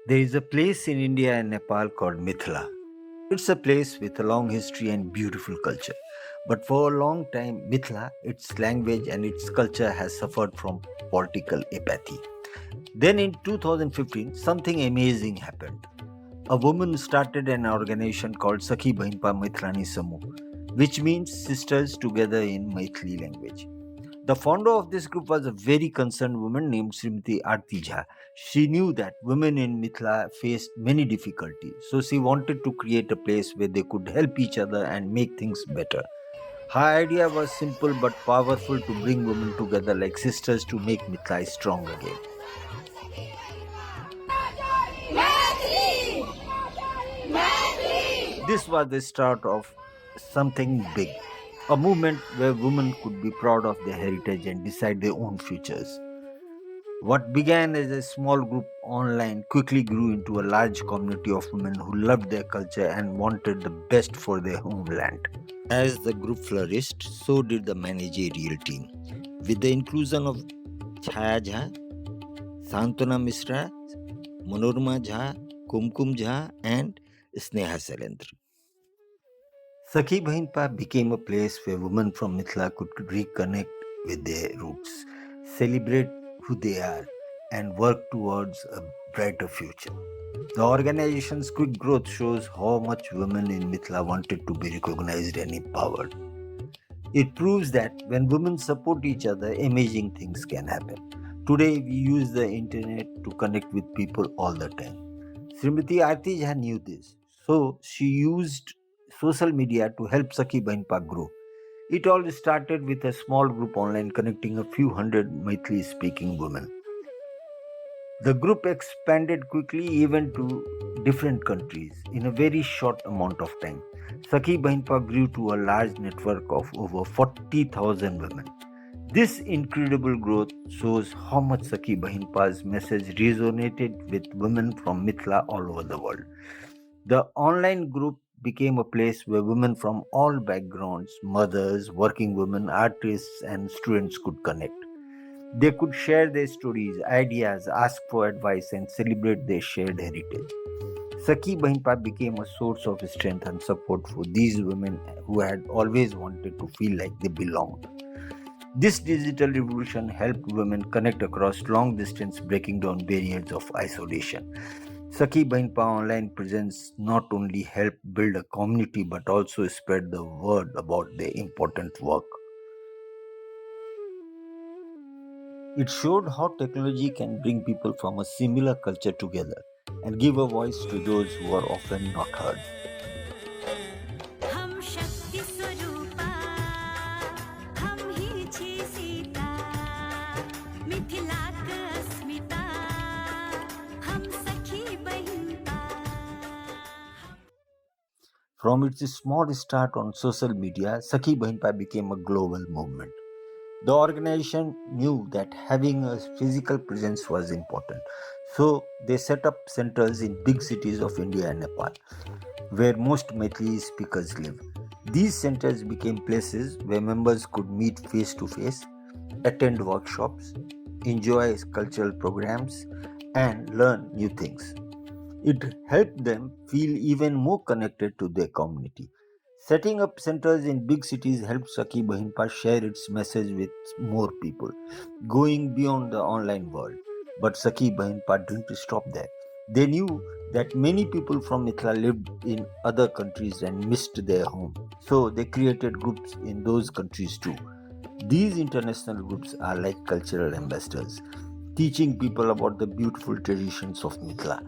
There is a place in India and Nepal called Mithila. It's a place with a long history and beautiful culture. But for a long time, Mithila, its language and its culture has suffered from political apathy. Then in 2015, something amazing happened. A woman started an organization called Sakhi Bahinpa Maithlani Samu, which means sisters together in Maithili language. The founder of this group was a very concerned woman named Srimati Aarti Jha. She knew that women in Mithila faced many difficulties, so she wanted to create a place where they could help each other and make things better. Her idea was simple but powerful to bring women together like sisters to make Mithila strong again. This was the start of something big, a movement where women could be proud of their heritage and decide their own futures. What began as a small group online quickly grew into a large community of women who loved their culture and wanted the best for their homeland. As the group flourished, so did the managerial team. With the inclusion of Chhaya Jha, Santana Mishra, Manorama Jha, Kumkum Jha, and Sneha Salendra. Sakhi Bahinpa became a place where women from Mithila could reconnect with their roots, celebrate who they are, and work towards a brighter future. The organization's quick growth shows how much women in Mithila wanted to be recognized and empowered. It proves that when women support each other, amazing things can happen. Today, we use the internet to connect with people all the time. Srimati Aarti Jha knew this, so she used social media to help Sakhi Bahinpa grow. It all started with a small group online connecting a few hundred Maithili speaking women. The group expanded quickly even to different countries in a very short amount of time. Sakhi Bahinpa grew to a large network of over 40,000 women. This incredible growth shows how much Sakhi Bahinpa's message resonated with women from Mithila all over the world. The online group became a place where women from all backgrounds, mothers, working women, artists, and students could connect. They could share their stories, ideas, ask for advice, and celebrate their shared heritage. Sakhi Bahinpa became a source of strength and support for these women who had always wanted to feel like they belonged. This digital revolution helped women connect across long distance, breaking down barriers of isolation. Sakhi Bahinpa online presence not only helped build a community but also spread the word about their important work. It showed how technology can bring people from a similar culture together and give a voice to those who are often not heard. हम शक्ति स्वरूपा हम ही छी सीता मिथिलाक अस्मिता हम सखी बहिनता From its small start on social media, Sakhi Bahinpa became a global movement. The organization knew that having a physical presence was important, so they set up centers in big cities of India and Nepal, where most Maithili speakers live. These centers became places where members could meet face to face, attend workshops, enjoy cultural programs, and learn new things. It helped them feel even more connected to their community. Setting up centers in big cities helped Sakhi Bahinpa share its message with more people, going beyond the online world. But Sakhi Bahinpa didn't stop there. They knew that many people from Mithila lived in other countries and missed their home, so they created groups in those countries too. These international groups are like cultural ambassadors, teaching people about the beautiful traditions of Mithila.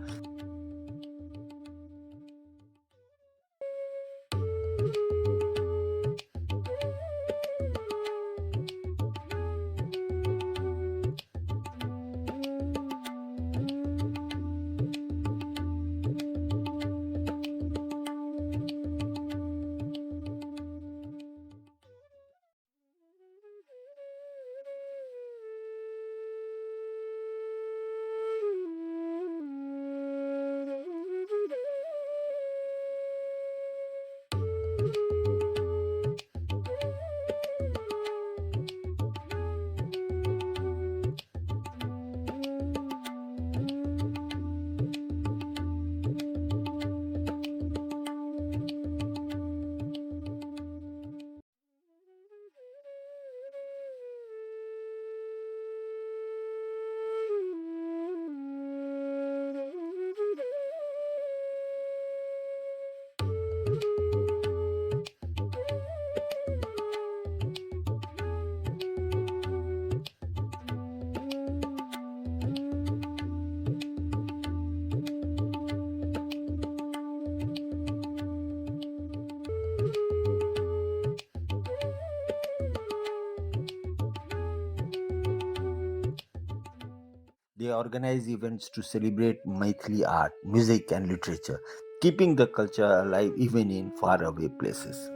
They organize events to celebrate Maithili art, music, and literature, keeping the culture alive even in faraway places.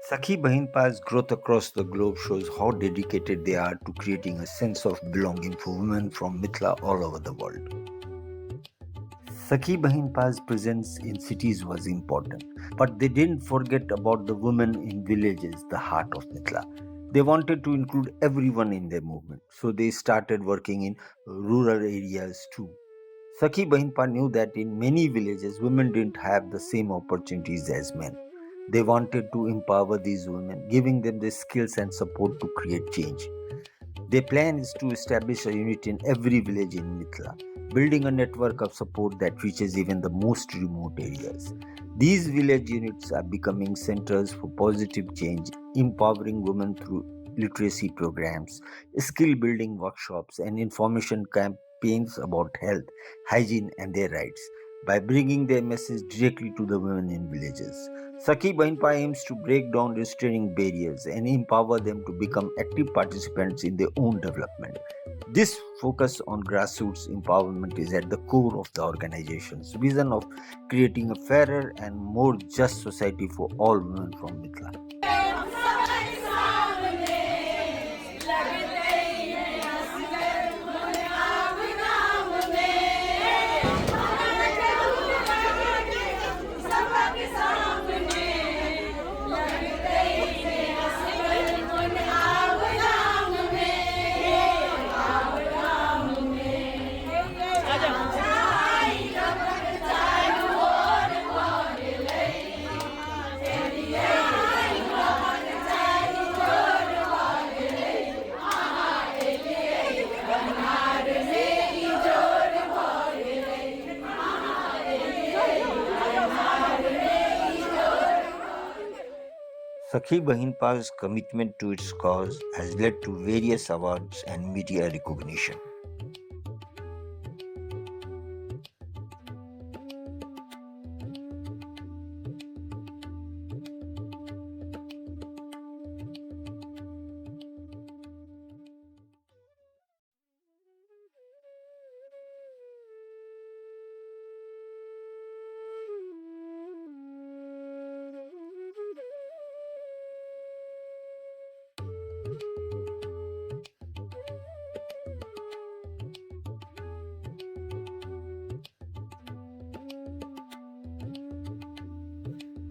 Sakhi Bahinpa's growth across the globe shows how dedicated they are to creating a sense of belonging for women from Mithila all over the world. Sakhi Bahinpa's presence in cities was important, but they didn't forget about the women in villages, the heart of Mithila. They wanted to include everyone in their movement, so they started working in rural areas too. Sakhi Bahinpa knew that in many villages, women didn't have the same opportunities as men. They wanted to empower these women, giving them the skills and support to create change. Their plan is to establish a unit in every village in Mithila, building a network of support that reaches even the most remote areas. These village units are becoming centers for positive change, empowering women through literacy programs, skill building workshops, and information campaigns about health, hygiene, and their rights. By bringing their message directly to the women in villages, Sakhi Bahinpa aims to break down restraining barriers and empower them to become active participants in their own development. This focus on grassroots empowerment is at the core of the organization's vision of creating a fairer and more just society for all women from Mithila. Sakhi Bahinpa's commitment to its cause has led to various awards and media recognition.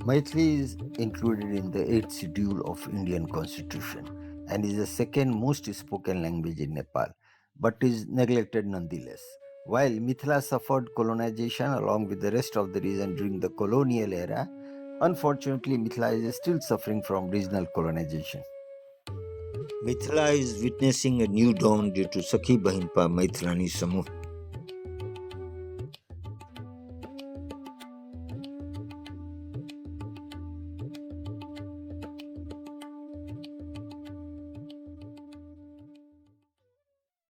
Maithili is included in the 8th schedule of Indian Constitution and is the second most spoken language in Nepal, but is neglected nonetheless. While Mithila suffered colonization along with the rest of the region during the colonial era, unfortunately Mithila is still suffering from regional colonization. Mithila is witnessing a new dawn due to Sakhi Bahinpa Maithilani Samuh